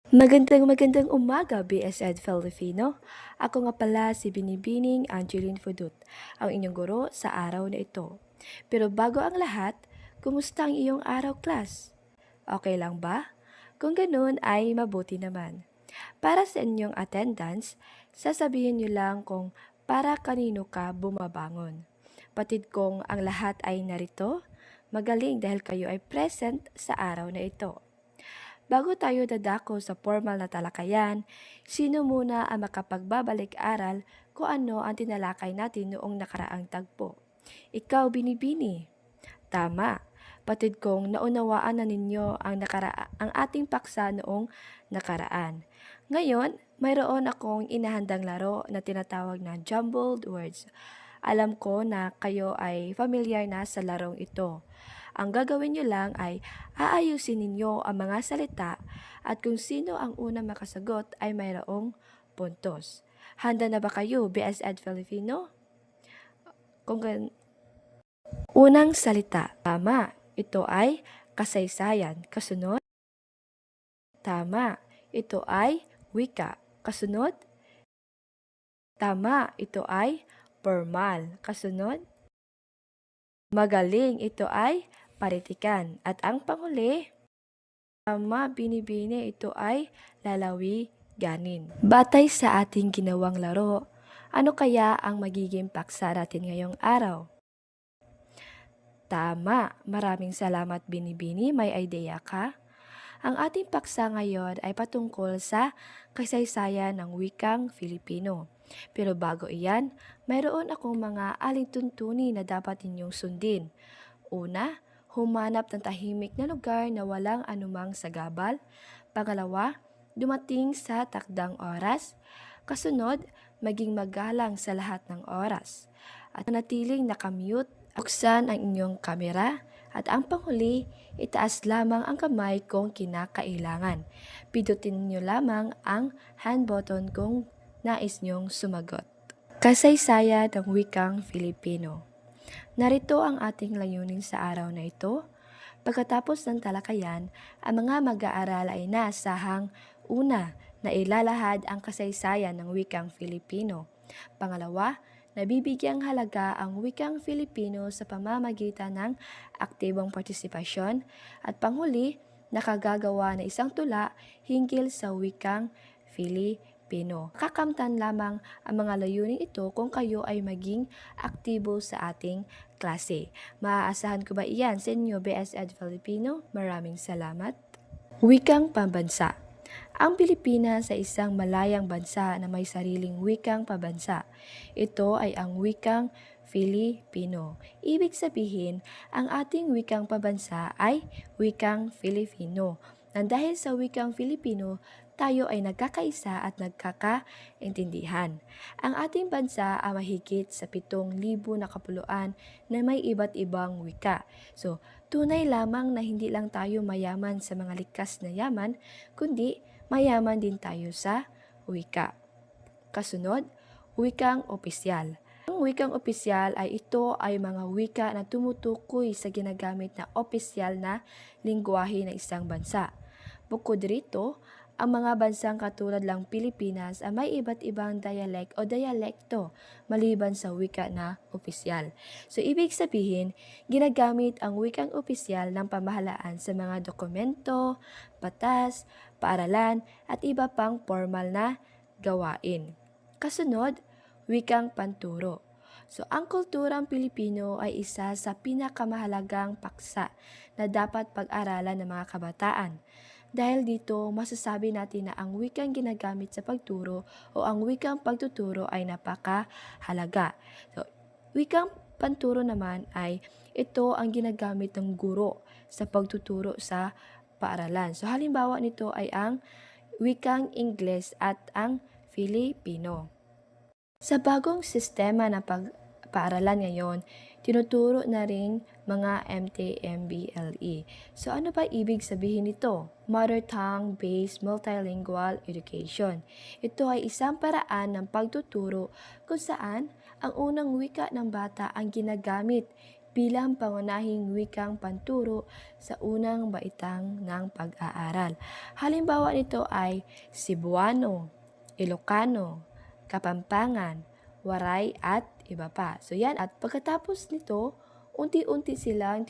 Magandang umaga, BSED Filipino. Ako nga pala si Binibining Angeline Fudut, ang inyong guro sa araw na ito. Pero bago ang lahat, kumusta ang iyong araw, class? Okay lang ba? Kung ganun ay mabuti naman. Para sa inyong attendance, sasabihin niyo lang kung para kanino ka bumabangon. Patid kong ang lahat ay narito, magaling dahil kayo ay present sa araw na ito. Bago tayo dadako sa formal na talakayan, sino muna ang makapagbabalik-aral kung ano ang tinalakay natin noong nakaraang tagpo? Ikaw, Binibini. Tama. Patid kong naunawaan na ninyo ang ating paksa noong nakaraan. Ngayon, mayroon akong inahandang laro na tinatawag na jumbled words. Alam ko na kayo ay familiar na sa larong ito. Ang gagawin nyo lang ay aayusin ninyo ang mga salita at kung sino ang unang makasagot ay mayroong puntos. Handa na ba kayo, BSED Filipino? Unang salita, tama. Ito ay kasaysayan. Kasunod, tama. Ito ay wika. Kasunod, tama. Ito ay formal. Kasunod, magaling. Ito ay paritikan. At ang panghuli, tama, Binibini, ito ay lalawiganin. Batay sa ating ginawang laro, ano kaya ang magiging paksa natin ngayong araw? Tama, maraming salamat, Binibini, may idea ka? Ang ating paksa ngayon ay patungkol sa kasaysayan ng wikang Filipino. Pero bago iyan, mayroon akong mga alintuntuni na dapat ninyong sundin. Una, humanap ng tahimik na lugar na walang anumang sagabal. Pangalawa, dumating sa takdang oras. Kasunod, maging magalang sa lahat ng oras. At manatiling nakamute, buksan ang inyong kamera. At ang panghuli, itaas lamang ang kamay kung kinakailangan. Pindutin niyo lamang ang hand button kung nais niyong sumagot. Kasaysayan ng wikang Filipino. Narito ang ating layunin sa araw na ito. Pagkatapos ng talakayan, ang mga mag-aaral ay naasahang una, na ilalahad ang kasaysayan ng wikang Filipino. Pangalawa, nabibigyang halaga ang wikang Filipino sa pamamagitan ng aktibong partisipasyon. At panghuli, nakagagawa na isang tula hinggil sa wikang Filipino. Kakamtan lamang ang mga layunin ito kung kayo ay maging aktibo sa ating klase. Maaasahan ko ba iyan sa inyo, BSED Filipino? Maraming salamat. Wikang pambansa. Ang Pilipinas ay isang malayang bansa na may sariling wikang pambansa. Ito ay ang wikang Filipino. Ibig sabihin, ang ating wikang pambansa ay wikang Filipino. Nang dahil sa wikang Filipino, tayo ay nagkakaisa at nagkakaintindihan. Ang ating bansa ay mahigit sa 7,000 na kapuluan na may iba't ibang wika. So, tunay lamang na hindi lang tayo mayaman sa mga likas na yaman, kundi mayaman din tayo sa wika. Kasunod, wikang opisyal. Ang wikang opisyal ay ito ay mga wika na tumutukoy sa ginagamit na opisyal na lingwahe ng isang bansa. Bukod rito, ang mga bansang katulad lang Pilipinas ay may iba't ibang dialect o dialekto maliban sa wika na opisyal. So, ibig sabihin, ginagamit ang wikang opisyal ng pamahalaan sa mga dokumento, batas, paaralan, at iba pang formal na gawain. Kasunod, wikang panturo. So, ang kulturang Pilipino ay isa sa pinakamahalagang paksa na dapat pag-aralan ng mga kabataan. Dahil dito, masasabi natin na ang wikang ginagamit sa pagturo o ang wikang pagtuturo ay napakahalaga. So, wikang panturo naman ay ito ang ginagamit ng guro sa pagtuturo sa paaralan. So, halimbawa nito ay ang wikang Ingles at ang Filipino. Sa bagong sistema ng paaralan ngayon, tinuturo na rin mga MTMBLE. So ano ba ibig sabihin nito? Mother Tongue-Based Multilingual Education. Ito ay isang paraan ng pagtuturo kung saan ang unang wika ng bata ang ginagamit. bilang pangunahing wikang panturo sa unang baitang ng pag-aaral. Halimbawa nito ay Cebuano, Ilocano, Kapampangan, Waray at iba pa. So yan, at pagkatapos nito, unti-unti silang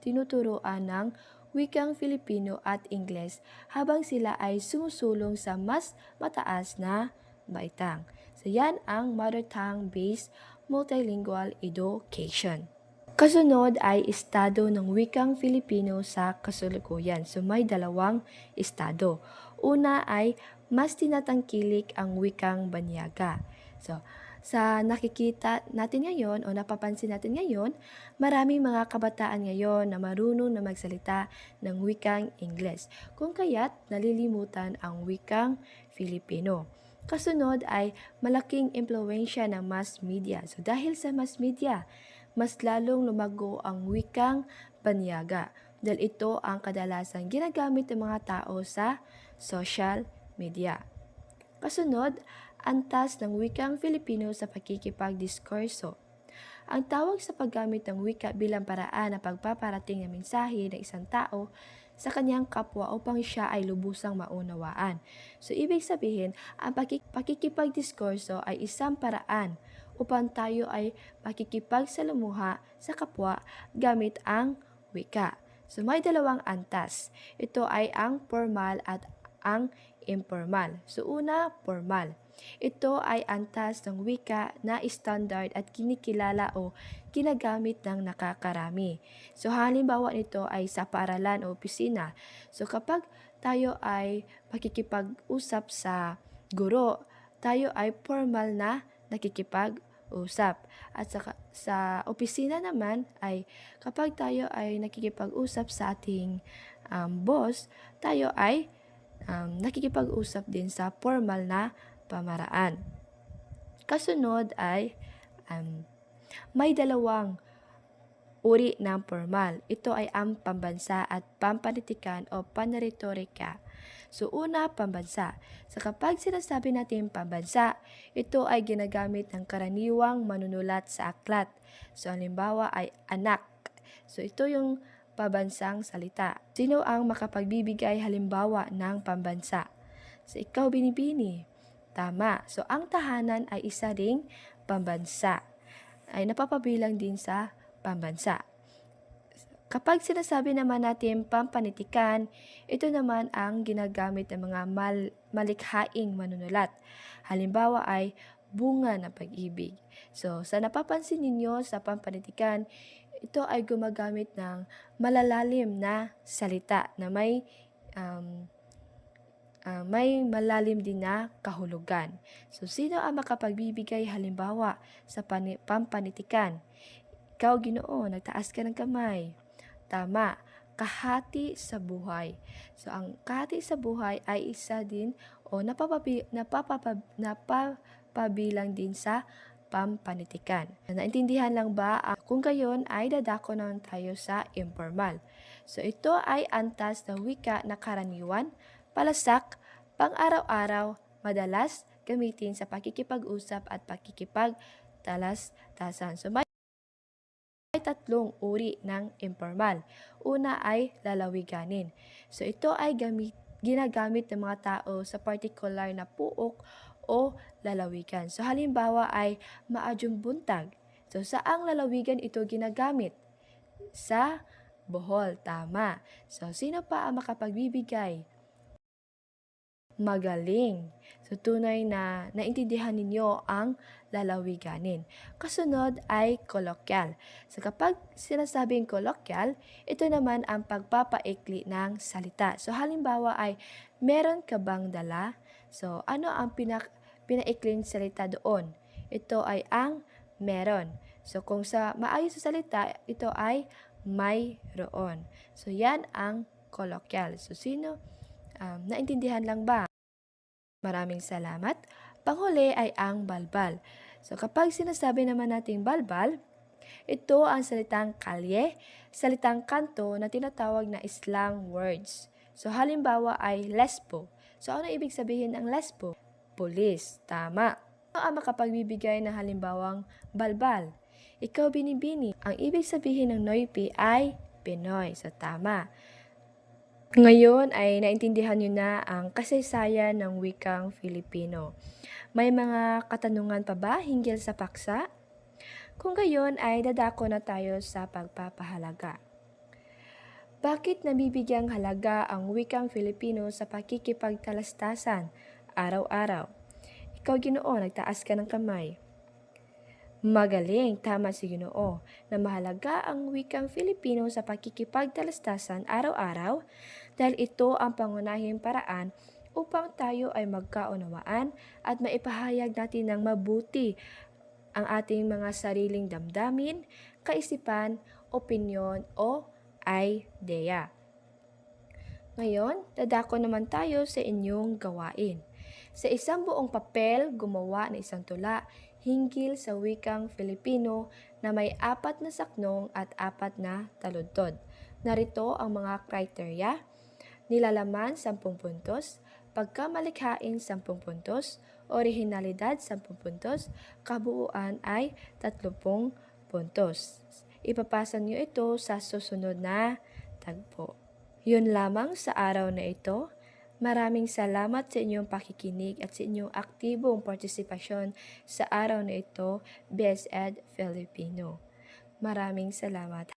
tinuturuan ng wikang Filipino at Ingles habang sila ay sumusulong sa mas mataas na baitang. So yan ang mother tongue-based multilingual education. Kasunod ay estado ng wikang Filipino sa kasalukuyan. So may dalawang estado. Una ay mas tinatangkilik ang wikang banyaga. So sa nakikita natin ngayon o napapansin natin ngayon, maraming mga kabataan ngayon na marunong na magsalita ng wikang Ingles. Kung kaya't nalilimutan ang wikang Filipino. Kasunod ay malaking impluwensya ng mass media. So dahil sa mass media, mas lalong lumago ang wikang banyaga dahil ito ang kadalasang ginagamit ng mga tao sa social media. Kasunod, antas ng wikang Filipino sa pakikipagdiskurso. Ang tawag sa paggamit ng wika bilang paraan ng pagpaparating ng mensahe ng isang tao sa kanyang kapwa upang siya ay lubusang maunawaan. So, ibig sabihin, ang pakikipagdiskurso ay isang paraan upang tayo ay makikipagsalamuha sa kapwa gamit ang wika. So, may dalawang antas. Ito ay ang formal at ang informal. So, una, formal. Ito ay antas ng wika na standard at kinikilala o ginagamit ng nakakarami. So, halimbawa nito ay sa paaralan o opisina. So, kapag tayo ay makikipag-usap sa guro, tayo ay formal na nakikipag-usap. At sa opisina naman ay kapag tayo ay nakikipag-usap sa ating boss, tayo ay nakikipag-usap din sa formal na pamaraan. Kasunod ay may dalawang uri ng formal. Ito ay ang pambansa at pampanitikan o panretorika. So una, pambansa. So kapag sinasabi natin pambansa, ito ay ginagamit ng karaniwang manunulat sa aklat. So halimbawa ay anak. So ito yung pabansang salita. Sino ang makapagbibigay halimbawa ng pambansa? So ikaw, Binibini. Tama. So ang tahanan ay isa ring pambansa. Ay napapabilang din sa pambansa. Kapag sinasabi naman natin pampanitikan, ito naman ang ginagamit ng mga malikhaing manunulat. Halimbawa ay bunga ng pag-ibig. So sa napapansin ninyo sa pampanitikan, ito ay gumagamit ng malalalim na salita na may malalim din na kahulugan. So, sino ang makapagbibigay halimbawa sa pampanitikan? Ikaw, Ginoo, nagtaas ka ng kamay. Tama, kahati sa buhay. So, ang kahati sa buhay ay isa din o napapabilang din sa pampanitikan. Naintindihan lang ba? Kung gayon ay dadako naman tayo sa informal. So, ito ay antas na wika na karaniwan, palasak, pang-araw-araw, madalas gamitin sa pakikipag-usap at pakikipagtalas-tasan. So, may tatlong uri ng informal. Una ay lalawiganin. So, ito ay ginagamit ng mga tao sa particular na puok o lalawigan. So, halimbawa ay maadyong buntag. So, saang lalawigan ito ginagamit? Sa Bohol. Tama. So, sino pa ang makapagbibigay? Magaling. So, tunay na naintindihan ninyo ang lalawiganin. Kasunod ay kolokyal. So, kapag sinasabing kolokyal, ito naman ang pagpapaikli ng salita. So, halimbawa ay, meron ka bang dala? So, ano ang pinaikling salita doon? Ito ay ang meron. So, kung sa maayos sa salita, ito ay mayroon. So, yan ang kolokyal. So, sino? Naintindihan lang ba? Maraming salamat. Panghuli ay ang balbal. So, kapag sinasabi naman nating balbal, ito ang salitang kalye, salitang kanto na tinatawag na slang words. So, halimbawa ay lesbo. So, ano ibig sabihin ng lesbo? Pulis. Tama. Ano ang makapagbibigay ng halimbawang balbal? Ikaw binibini, ang ibig sabihin ng Noypi ay Pinoy. So tama. Ngayon ay naintindihan niyo na ang kasaysayan ng wikang Filipino. May mga katanungan pa ba hinggil sa paksa? Kung gayon ay dadako na tayo sa pagpapahalaga. Bakit nabibigyang halaga ang wikang Filipino sa pakikipagtalastasan araw-araw? Ikaw, Ginoo, nagtaas ka ng kamay. Magaling, tama si Ginoo, na mahalaga ang wikang Filipino sa pakikipagtalastasan araw-araw dahil ito ang pangunahing paraan upang tayo ay magkaunawaan at maipahayag natin ng mabuti ang ating mga sariling damdamin, kaisipan, opinyon o idea. Ngayon, dadako naman tayo sa inyong gawain. Sa isang buong papel, gumawa ng isang tula hinggil sa wikang Filipino na may 4 na saknong at 4 na taludtod. Narito ang mga kriteria: nilalaman 10 puntos, pagkamalikhain 10 puntos, orihinalidad 10 puntos, kabuuan ay 30 puntos. Ipapasa niyo ito sa susunod na tagpo. Yun lamang sa araw na ito. Maraming salamat sa inyong pakikinig at sa inyong aktibong partisipasyon sa araw na ito, Best Ed Filipino. Maraming salamat.